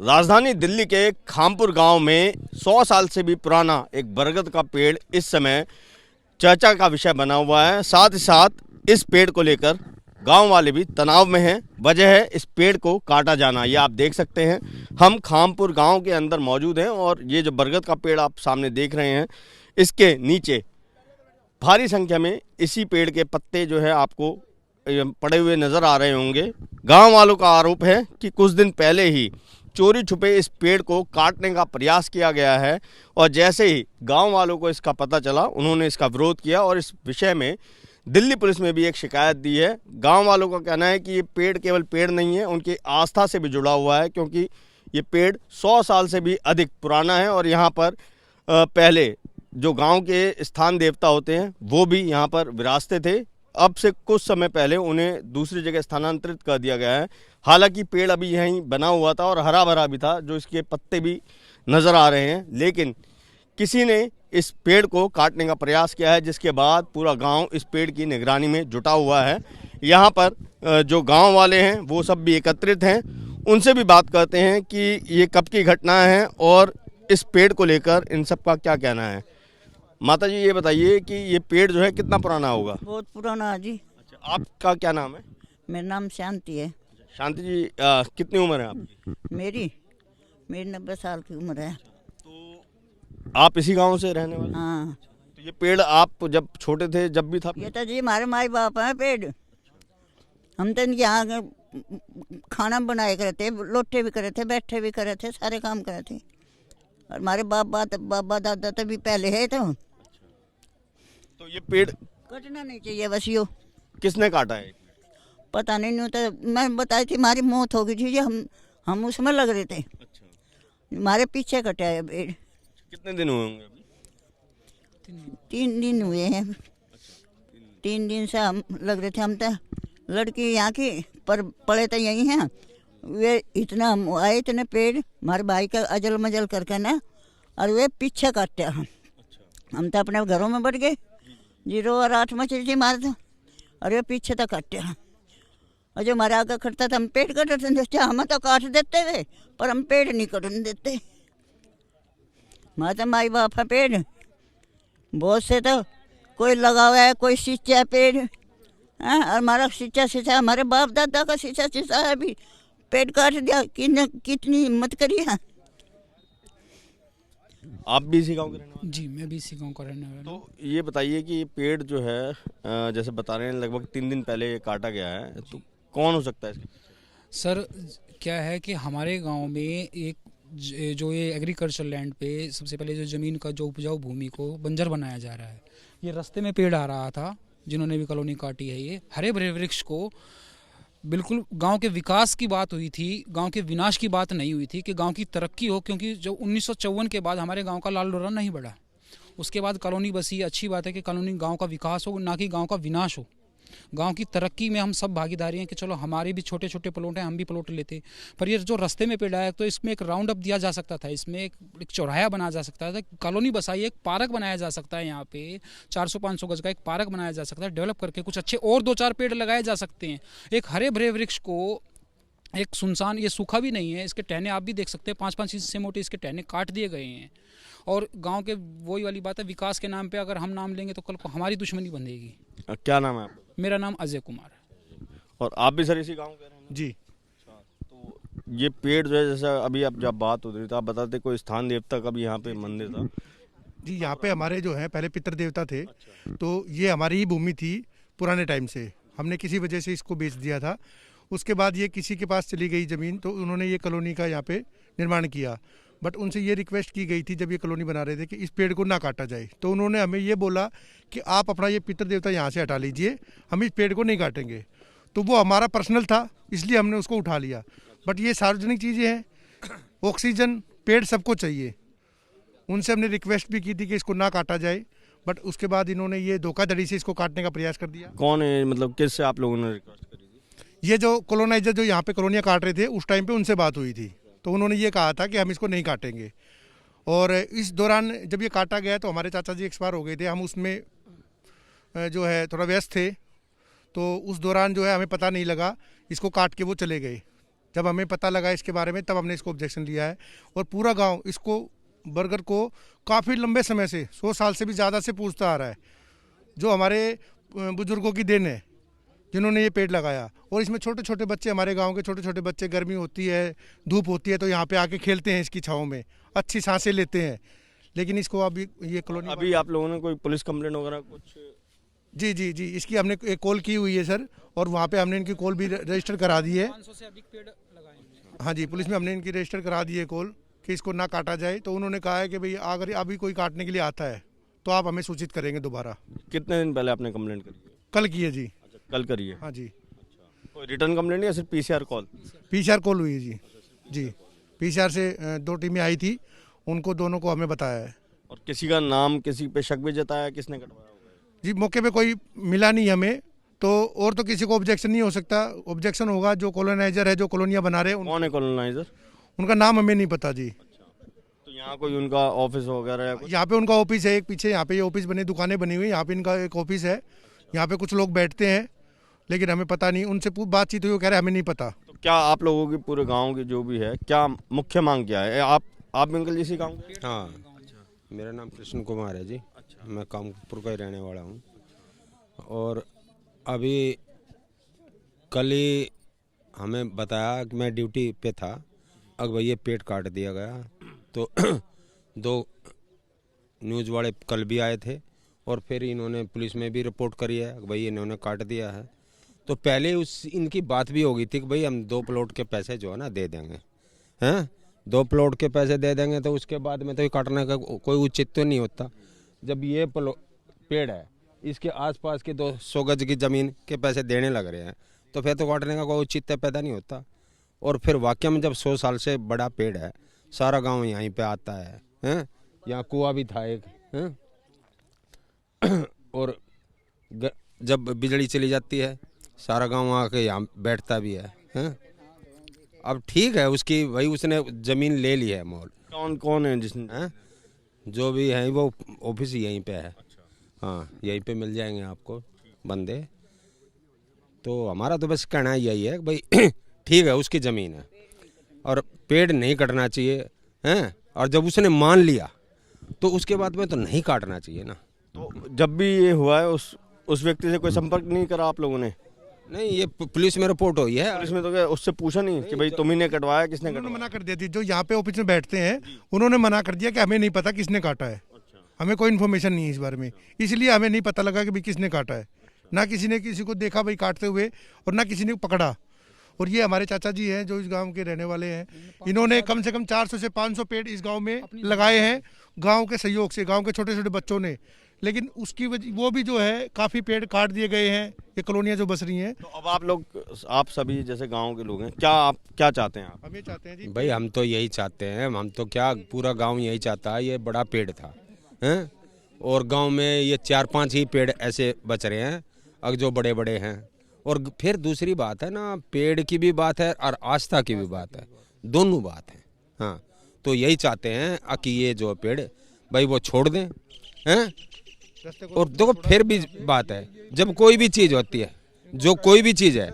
राजधानी दिल्ली के खामपुर गांव में 100 साल से भी पुराना एक बरगद का पेड़ इस समय चर्चा का विषय बना हुआ है। साथ ही साथ इस पेड़ को लेकर गांव वाले भी तनाव में हैं। वजह है इस पेड़ को काटा जाना। ये आप देख सकते हैं, हम खामपुर गांव के अंदर मौजूद हैं और ये जो बरगद का पेड़ आप सामने देख रहे हैं, इसके नीचे भारी संख्या में इसी पेड़ के पत्ते जो है आपको पड़े हुए नज़र आ रहे होंगे। गांव वालों का आरोप है कि कुछ दिन पहले ही चोरी छुपे इस पेड़ को काटने का प्रयास किया गया है और जैसे ही गांव वालों को इसका पता चला, उन्होंने इसका विरोध किया और इस विषय में दिल्ली पुलिस में भी एक शिकायत दी है। गांव वालों का कहना है कि ये पेड़ केवल पेड़ नहीं है, उनकी आस्था से भी जुड़ा हुआ है, क्योंकि ये पेड़ 100 साल से भी अधिक पुराना है और यहाँ पर पहले जो गांव के स्थान देवता होते हैं वो भी यहाँ पर विराजते थे। अब से कुछ समय पहले उन्हें दूसरी जगह स्थानांतरित कर दिया गया है। हालांकि पेड़ अभी यहीं बना हुआ था और हरा भरा भी था, जो इसके पत्ते भी नज़र आ रहे हैं, लेकिन किसी ने इस पेड़ को काटने का प्रयास किया है, जिसके बाद पूरा गांव इस पेड़ की निगरानी में जुटा हुआ है। यहाँ पर जो गांव वाले हैं वो सब भी एकत्रित हैं। उनसे भी बात करते हैं कि ये कब की घटना है और इस पेड़ को लेकर इन सब का क्या कहना है। माता जी, ये बताइए कि ये पेड़ जो है कितना पुराना होगा? बहुत पुराना है जी। अच्छा, आपका क्या नाम है? मेरा नाम शांति है। शांति जी, कितनी उम्र है आपकी? मेरी 90 साल की उम्र है। तो आप इसी गांव से रहने वाले? हाँ। तो ये पेड़ आप जब छोटे थे जब भी था? ये तो जी हमारे माई बाप हैं पेड़। हम तो इनके यहाँ खाना बनाए करे थे, लोटे भी करे थे, बैठे भी करे थे, सारे काम करे थे। और हमारे बाबा दादा तो भी पहले है। तो ये पेड़ कटना नहीं चाहिए बस। यो किसने काटा है? पता नहीं तो मैं बताई थी, हमारी मौत हो गई थी जी। हम उसमें लग रहे थे। अच्छा, हमारे पीछे कटा है पेड़। कितने दिन हुए होंगे अभी? 3 दिन हुए हैं। 3 दिन से हम लग रहे थे। हम तो लड़की यहाँ की पर पड़े तो यही हैं। वे इतना हम आए, इतने पेड़ हमारे भाई का अजल मजल करके ना, और वे पीछे काटे हम तो अपने घरों में बढ़ गए। 0 और 8 मछली थी हमारे तो, और वे पीछे तक काटे हम। और जो हमारे आगे खड़ता था हम पेड़ कटते थे। हम तो काट देते थे पर हम पेड़ नहीं कटने देते। हमारे तो माई बाप है पेड़ बहुत से, तो कोई लगा हुआ है, कोई सींचा पेड़। हाँ, और हमारा सींचा हमारे बाप दादा का सींचा है, भी पेड़ काट दिया। कितनी हिम्मत करी है। आप भी इसी गांव के रहने वाले? जी, मैं भी इसी गांव का रहने वाला हूँ। तो ये बताइए कि ये पेड़ जो है जैसे बता रहे हैं लगभग 3 दिन पहले ये काटा गया है, तो कौन हो सकता है इसके? सर, क्या है कि हमारे गांव में एक जो ये एग्रीकल्चर लैंड पे सबसे पहले जो ज़मीन का जो उपजाऊ भूमि को बंजर बनाया जा रहा है, ये रास्ते में पेड़ आ रहा था जिन्होंने भी कॉलोनी काटी है। ये हरे भरे वृक्ष को बिल्कुल गांव के विकास की बात हुई थी, गांव के विनाश की बात नहीं हुई थी कि गांव की तरक्की हो, क्योंकि जो 1954 के बाद हमारे गांव का लाल डोरा नहीं बढ़ा। उसके बाद कॉलोनी बसी। अच्छी बात है कि कॉलोनी गांव का विकास हो, ना कि गांव का विनाश हो। गांव की तरक्की में हम सब भागीदारी हैं कि चलो हमारे भी छोटे छोटे प्लॉट हैं, हम भी प्लॉट लेते। पर ये जो रास्ते में पेड़ आया, तो इसमें एक राउंड अप दिया जा सकता था, इसमें एक चौराहा बना जा सकता था, कॉलोनी बसाई, एक पार्क बनाया जा सकता है। यहाँ पे 400-500 गज का एक पार्क बनाया जा सकता है। डेवलप करके कुछ अच्छे और 2-4 पेड़ लगाए जा सकते हैं। एक हरे भरे वृक्ष को एक सुनसान, ये सूखा भी नहीं है, इसके टहने आप भी देख सकते हैं, 5-5 इंच से मोटे इसके टहने काट दिए गए हैं। और गांव के वही वाली बात है, विकास के नाम पे अगर हम नाम लेंगे तो कल को हमारी दुश्मनी बंधेगी। क्या नाम है आपका? मेरा नाम अजय कुमार है। और आप भी सर इसी गांव के रहने? जी। तो ये पेड़ जो है, जैसा अभी आप जब बात हो रही थी, आप बताते कोई स्थान देवता का भी यहाँ पे मंदिर था? जी, यहाँ पे हमारे जो है पहले पितृ देवता थे। तो ये हमारी ही भूमि थी पुराने टाइम से। हमने किसी वजह से इसको बेच दिया था। उसके बाद ये किसी के पास चली गई ज़मीन, तो उन्होंने ये कॉलोनी का यहाँ पे निर्माण किया। बट उनसे ये रिक्वेस्ट की गई थी जब ये कॉलोनी बना रहे थे कि इस पेड़ को ना काटा जाए। तो उन्होंने हमें ये बोला कि आप अपना ये पितृ देवता यहाँ से हटा लीजिए, हम इस पेड़ को नहीं काटेंगे। तो वो हमारा पर्सनल था, इसलिए हमने उसको उठा लिया। बट ये सार्वजनिक चीज़ें हैं, ऑक्सीजन पेड़ सबको चाहिए। उनसे हमने रिक्वेस्ट भी की थी कि इसको ना काटा जाए, बट उसके बाद इन्होंने ये धोखाधड़ी से इसको काटने का प्रयास कर दिया। कौन है, मतलब किससे आप लोगों ने रिक्वेस्ट करी थी? ये जो कॉलोनाइजर जो यहाँ पे कॉलोनियाँ काट रहे थे, उस टाइम पे उनसे बात हुई थी। तो उन्होंने ये कहा था कि हम इसको नहीं काटेंगे। और इस दौरान जब ये काटा गया तो हमारे चाचा जी एक्सपायर हो गए थे। हम उसमें जो है थोड़ा व्यस्त थे, तो उस दौरान जो है हमें पता नहीं लगा, इसको काट के वो चले गए। जब हमें पता लगा इसके बारे में तब हमने इसको ऑब्जेक्शन लिया है। और पूरा गांव इसको बरगद को काफ़ी लंबे समय से 100 साल से भी ज़्यादा से पूछता आ रहा है, जो हमारे बुजुर्गों की देन है जिन्होंने ये पेड़ लगाया। और इसमें छोटे छोटे बच्चे, हमारे गांव के छोटे छोटे बच्चे, गर्मी होती है, धूप होती है, तो यहाँ पे आके खेलते हैं इसकी छाँव में, अच्छी सांसें लेते हैं। लेकिन इसको अभी ये कॉलोनी अभी आप लोगों ने कोई पुलिस कंप्लेंट वगैरह कुछ? जी, इसकी हमने एक कॉल की हुई है सर, और वहाँ पे हमने इनकी कॉल भी रजिस्टर करा दी है। 500 से अधिक पेड़ लगाए। हाँ जी, पुलिस में हमने इनकी रजिस्टर करा दी है कॉल कि इसको ना काटा जाए। तो उन्होंने कहा है कि भाई अगर अभी कोई काटने के लिए आता है तो आप हमें सूचित करेंगे दोबारा। कितने दिन पहले आपने कंप्लेंट करी है? कल की है जी। अच्छा, कल करी है। हाँ जी, कोई रिटर्न कंप्लेंट या सिर्फ पीसीआर कॉल? पीसीआर कॉल हुई है जी। पीसीआर से 2 टीमें आई थी, उनको दोनों को हमें बताया है। और किसी का नाम, किसी पे शक भी जताया, किसने कटवाया होगा? जी, मौके पे कोई मिला नहीं हमें, तो और तो किसी को ऑब्जेक्शन नहीं हो सकता। ऑब्जेक्शन होगा जो कॉलोनाइजर है, जो कॉलोनियाँ बना रहे हैं कौन है कॉलोनाइजर? उनका नाम हमें नहीं पता जी। तो यहाँ कोई उनका ऑफिस वगैरह या कुछ? यहाँ पे उनका ऑफिस है एक पीछे, यहाँ पे ये ऑफिस बने, दुकानें बनी हुई, यहाँ पे इनका एक ऑफिस है, यहाँ पे कुछ लोग बैठते हैं, लेकिन हमें पता नहीं। उनसे बातचीत हुई, वो कह रहे हैं हमें नहीं पता। तो क्या आप लोगों की, पूरे गांव की जो भी है, क्या मुख्य मांग क्या है? आप भी अंकल जी इसी गाँव के? हाँ, मेरा नाम कृष्ण कुमार है जी। मैं कामपुर का ही रहने वाला हूँ। और अभी कल ही हमें बताया कि मैं ड्यूटी पे था, अब भाई ये पेड़ काट दिया गया। तो 2 न्यूज़ वाले कल भी आए थे और फिर इन्होंने पुलिस में भी रिपोर्ट करी है कि भाई इन्होंने काट दिया है। तो पहले इनकी बात भी हो गई थी कि भाई हम 2 प्लॉट के पैसे जो है ना दे देंगे, हैं 2 प्लॉट के पैसे दे देंगे। तो उसके बाद में तो ये काटने का कोई उचित तो नहीं होता। जब ये पेड़ है, इसके आसपास के 200 गज की ज़मीन के पैसे देने लग रहे हैं, तो फिर तो काटने का कोई औचित्य पैदा नहीं होता। और फिर वाकई में जब 100 साल से बड़ा पेड़ है, सारा गांव यहीं पे आता है, हैं यहाँ कुआं भी था एक, हैं और जब बिजली चली जाती है सारा गांव आके यहाँ बैठता भी है, हैं। अब ठीक है, उसकी भाई उसने ज़मीन ले ली है मोल। कौन कौन है जिसने? हैं जो भी है वो ऑफिस यहीं पे है। हाँ, यहीं पे मिल जाएंगे आपको बंदे। तो हमारा तो बस कहना यही है कि भाई ठीक है, उसकी ज़मीन है और पेड़ नहीं कटना चाहिए, हैं। और जब उसने मान लिया तो उसके बाद में तो नहीं काटना चाहिए ना। तो जब भी ये हुआ है, उस व्यक्ति से कोई संपर्क नहीं करा आप लोगों ने? नहीं, ये पुलिस में रिपोर्ट हुई है। पुलिस में तो क्या उससे पूछा नहीं कि भाई तुम्ही ने कटवाया, किसने उन्होंने कटवाया? मना कर दिया थी, जो यहाँ पे ऑफिस में बैठते हैं उन्होंने मना कर दिया कि हमें नहीं पता किसने काटा है। हमें कोई इन्फॉर्मेशन नहीं है इस बारे में, इसलिए हमें नहीं पता लगा कि भाई किसने काटा है। ना किसी ने किसी को देखा भाई काटते हुए, और ना किसी ने पकड़ा। और ये हमारे चाचा जी हैं जो इस गांव के रहने वाले हैं, इन्होंने कम से कम 400 से 500 पेड़ इस गांव में लगाए हैं, गांव के सहयोग से, गांव के छोटे छोटे बच्चों ने। लेकिन उसकी वजह वो भी जो है काफ़ी पेड़ काट दिए गए हैं, ये कॉलोनियाँ जो बस रही हैं। तो अब आप लोग, आप सभी जैसे गांव के लोग हैं, आप क्या चाहते हैं? आप हम ये चाहते हैं जी, भाई हम तो यही चाहते हैं, हम तो क्या पूरा गांव यही चाहता है। ये बड़ा पेड़ था, हैं, और गांव में ये 4-5 ही पेड़ ऐसे बच रहे हैं अब जो बड़े बड़े हैं। और फिर दूसरी बात है ना, पेड़ की भी बात है और आस्था की भी बात है, दोनों बात है। हाँ, तो यही चाहते हैं कि ये जो पेड़ भाई वो छोड़ दें, हैं। और देखो फिर भी बात है, जब कोई भी चीज़ होती है, जो कोई भी चीज़ है,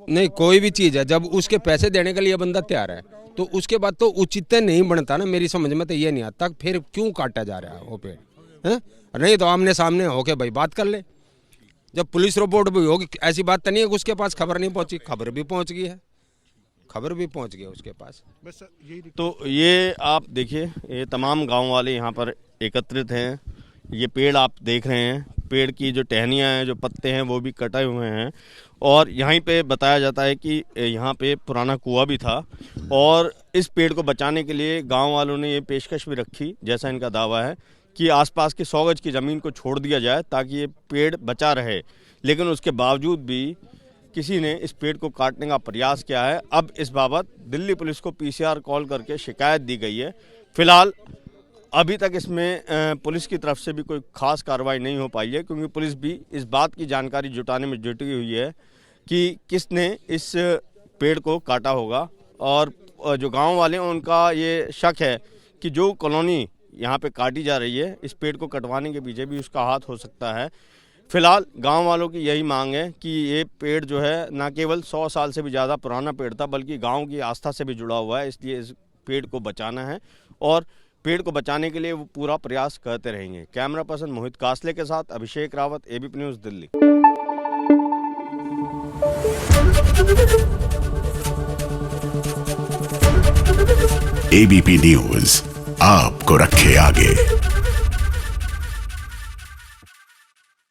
नहीं कोई भी चीज़ है, जब उसके पैसे देने के लिए बंदा तैयार है तो उसके बाद तो उचित नहीं बनता ना। मेरी समझ में तो ये नहीं आता फिर क्यों काटा जा रहा है वो पेड़, हैं। नहीं तो आमने सामने होके भाई बात कर ले। जब पुलिस रिपोर्ट भी होगी, ऐसी बात तो नहीं है कि उसके पास खबर नहीं पहुंची, खबर भी पहुंच गई है, खबर भी पहुंच गई उसके पास। बस यही। तो ये आप देखिए, ये तमाम गांव वाले यहाँ पर एकत्रित हैं। ये पेड़ आप देख रहे हैं, पेड़ की जो टहनियाँ हैं, जो पत्ते हैं, वो भी कटे हुए हैं। और यहीं पे बताया जाता है कि यहाँ पे पुराना कुआं भी था, और इस पेड़ को बचाने के लिए गांव वालों ने ये पेशकश भी रखी, जैसा इनका दावा है, कि आसपास की 100 गज की ज़मीन को छोड़ दिया जाए ताकि ये पेड़ बचा रहे। लेकिन उसके बावजूद भी किसी ने इस पेड़ को काटने का प्रयास किया है। अब इस बाबत दिल्ली पुलिस को पीसीआर कॉल करके शिकायत दी गई है। फिलहाल अभी तक इसमें पुलिस की तरफ से भी कोई खास कार्रवाई नहीं हो पाई है, क्योंकि पुलिस भी इस बात की जानकारी जुटाने में जुटी हुई है कि किसने इस पेड़ को काटा होगा। और जो गांव वाले हैं उनका ये शक है कि जो कॉलोनी यहाँ पे काटी जा रही है, इस पेड़ को कटवाने के पीछे भी उसका हाथ हो सकता है। फिलहाल गांव वालों की यही मांग है कि ये पेड़ जो है ना केवल 100 साल से भी ज़्यादा पुराना पेड़ था, बल्कि गांव की आस्था से भी जुड़ा हुआ है, इसलिए इस पेड़ को बचाना है और पेड़ को बचाने के लिए वो पूरा प्रयास करते रहेंगे। कैमरा पर्सन मोहित कासले के साथ Abhishek Rawat, ABP news, Delhi. ABP news आपको रखे आगे।